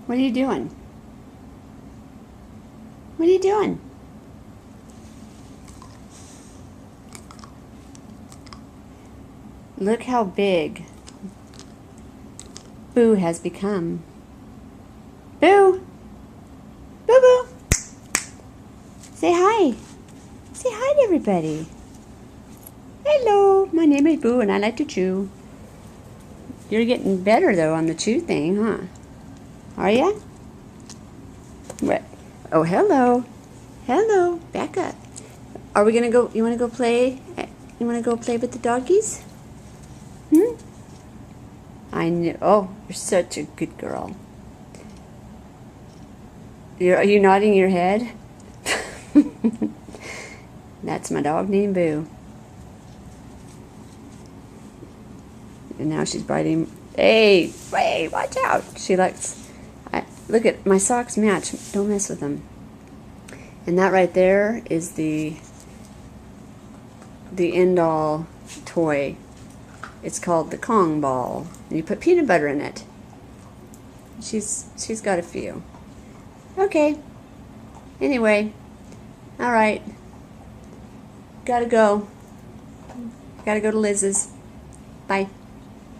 What are you doing? What are you doing? Look how big Boo has become. Boo! Boo Boo! Say hi. Say hi to everybody. Hello, my name is Boo and I like to chew. You're getting better though on the chew thing, huh? Are ya? What? Oh, hello. Hello. Back up. Are we gonna go? You wanna go play? You wanna go play with the doggies? I know. Oh, you're such a good girl. Are you nodding your head? That's my dog named Boo. And now she's biting. Hey, watch out. She likes. Look at my socks match. Don't mess with them. And that right there is the end all toy. It's called the Kong ball. And you put peanut butter in it. She's got a few. Okay. Anyway. All right. Gotta go. Gotta go to Liz's. Bye.